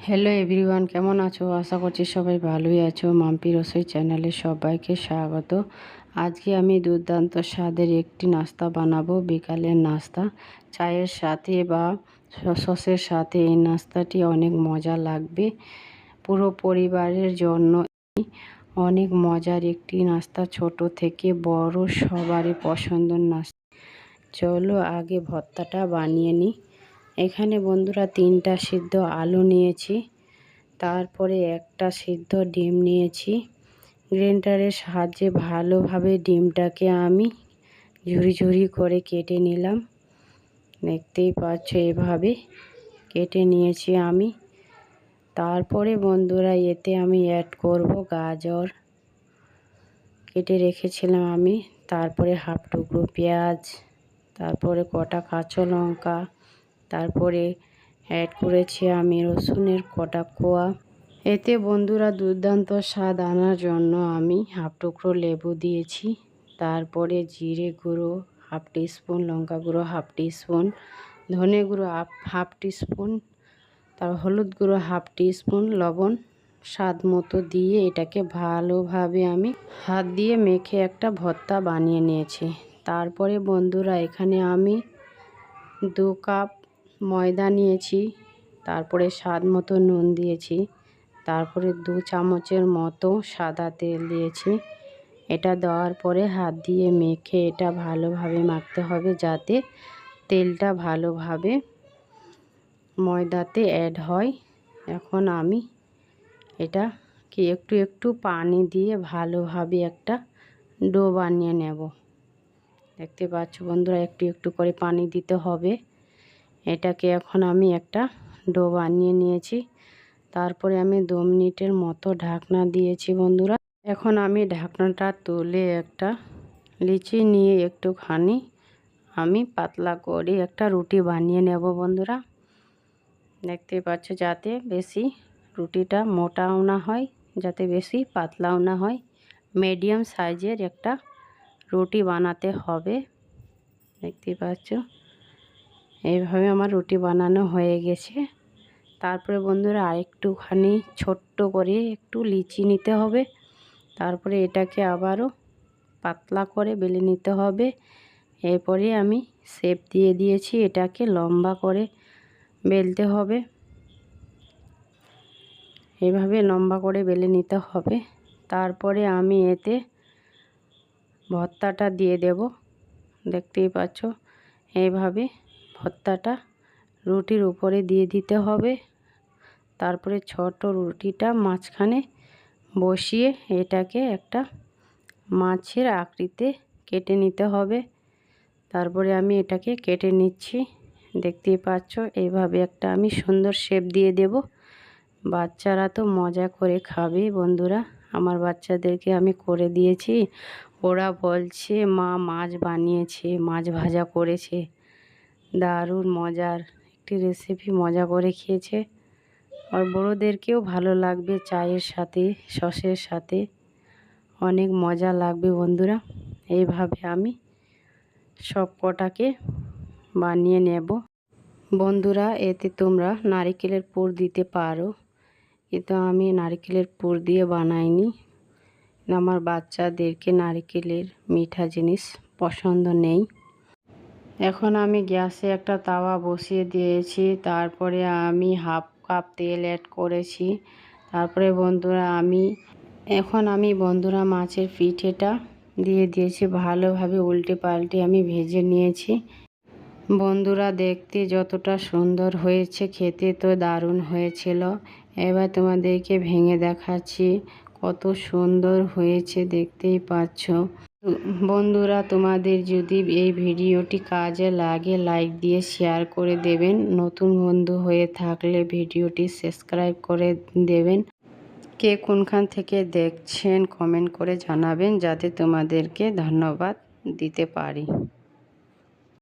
Hello everyone, কেমন আছো? আশা করছি সবাই ভালোই আছো। মাম্পি রসোই চ্যানেলে সবাইকে স্বাগত। আজকে আমি দুর্দান্ত স্বাদের একটি নাস্তা বানাবো, বিকালের নাস্তা। চায়ের সাথে বা সসের সাথে এই নাস্তাটি অনেক মজা লাগবে। পুরো পরিবারের জন্য অনেক মজার একটি নাস্তা, ছোট থেকে বড় সবারই পছন্দের নাস্তা। চলো আগে ভর্তাটা বানিয়ে নিই। এখানে বন্ধুরা 3টা সিদ্ধ আলু নিয়েছি, তারপরে একটা সিদ্ধ ডিম নিয়েছি। গ্রাইন্ডারের সাহায্যে ভালোভাবে ডিমটাকে আমি ঝুরি ঝুরি করে কেটে নিলাম। দেখতেই পাচ্ছ এভাবে কেটে নিয়েছি আমি। তারপরে বন্ধুরা এতে আমি অ্যাড করব গাজর, কেটে রেখেছিলাম আমি। তারপরে হাফ টুকরো পেঁয়াজ, তারপরে কটা কাঁচা লঙ্কা, তারপরে অ্যাড করেছি আমি রসুনের কটা কোয়া। এতে বন্ধুরা দুর্দান্ত স্বাদ আনার জন্য আমি হাফ টুকরো লেবু দিয়েছি। তারপরে জিরে গুঁড়ো হাফ টিস্পুন, লঙ্কা গুঁড়ো হাফ টিস্পুন, ধনে গুঁড়ো হাফ টিস্পুন, তার হলুদ গুঁড়ো হাফ টিস্পুন, লবণ স্বাদ মতো দিয়ে এটাকে ভালোভাবে আমি হাত দিয়ে মেখে একটা ভর্তা বানিয়ে নিয়েছি। তারপরে বন্ধুরা এখানে আমি 2 কাপ ময়দা নিয়েছি, তারপরে স্বাদ মতো নুন দিয়েছি, তারপরে 2 চামচের মতো সাদা তেল দিয়েছি। এটা দেওয়ার পরে হাত দিয়ে মেখে এটা ভালোভাবে মাখতে হবে, যাতে তেলটা ভালোভাবে ময়দাতে অ্যাড হয়। এখন আমি এটা কি একটু একটু পানি দিয়ে ভালোভাবে একটা ডো বানিয়ে নেব। দেখতে পাচ্ছ বন্ধুরা, একটু একটু করে পানি দিতে হবে। এটাকে এখন আমি একটা ডো বানিয়ে নিয়েছি। তারপরে আমি 2 মিনিটের মতো ঢাকনা দিয়েছি বন্ধুরা। এখন আমি ঢাকনাটা তুলে একটা লিচি নিয়ে একটুখানি আমি পাতলা করে একটা রুটি বানিয়ে নেব বন্ধুরা। দেখতে পাচ্ছ, যাতে বেশি রুটিটা মোটাও না হয়, যাতে বেশি পাতলাও না হয়, মিডিয়াম সাইজের একটা রুটি বানাতে হবে। দেখতে পাচ্ছ এইভাবে আমার রুটি বানানো হয়ে গেছে। তারপরে বন্ধুরা আরেকটুখানি ছোট্ট করে একটু লিচি নিতে হবে। তারপরে এটাকে আবারও পাতলা করে বেলে নিতে হবে। এরপরে আমি শেপ দিয়ে দিয়েছি, এটাকে লম্বা করে বেলতে হবে। এভাবে লম্বা করে বেলে নিতে হবে। তারপরে আমি এতে ভর্তাটা দিয়ে দেব। দেখতেই পাচ্ছ এইভাবে ভর্তাটা রুটির উপরে দিয়ে দিতে হবে। তারপরে ছোট রুটিটা মাঝখানে বসিয়ে এটাকে একটা মাছের আকৃতিতে কেটে নিতে হবে। তারপরে আমি এটাকে কেটে নিচ্ছি। দেখতেই পাচ্ছ এইভাবে একটা আমি সুন্দর শেপ দিয়ে দেব। বাচ্চারা তো মজা করে খাবে বন্ধুরা। আমার বাচ্চাদেরকে আমি করে দিয়েছি, ওরা বলছে মা মাছ বানিয়েছে, মাছ ভাজা করেছে, দারুণ মজার একটি রেসিপি, মজা করে খেয়েছে। আর বড়োদেরকেও ভালো লাগবে, চায়ের সাথে সসের সাথে অনেক মজা লাগবে বন্ধুরা। এইভাবে আমি সব কটাকে বানিয়ে নেব বন্ধুরা। এতে তোমরা নারকেলের পুর দিতে পারো, কিন্তু আমি নারকেলের পুর দিয়ে বানাইনি। আমার বাচ্চাদেরকে নারকেলের মিঠা জিনিস পছন্দ নেই। এখন আমি গ্যাসে একটা তাওয়া বসিয়ে দিয়েছি। তারপরে আমি হাফ কাপ তেল অ্যাড করেছি। তারপরে বন্ধুরা আমি বন্ধুরা মাছের পিঠেটা দিয়ে দিয়েছি। ভালোভাবে উল্টে পাল্টে আমি ভেজে নিয়েছি বন্ধুরা। দেখতে যতটা সুন্দর হয়েছে, খেতে তো দারুণ হয়েছিল। এবার তোমাদেরকে ভেঙে দেখাচ্ছি কত সুন্দর হয়েছে, দেখতেই পাচ্ছ বন্ধুরা। তোমাদের যদি এই ভিডিওটি কাজে লাগে লাইক দিয়ে শেয়ার করে দেবেন। নতুন বন্ধু হয়ে থাকলে ভিডিওটি সাবস্ক্রাইব করে দেবেন। কে কোনখান থেকে দেখছেন কমেন্ট করে জানাবেন, যাতে তোমাদেরকে ধন্যবাদ দিতে পারি।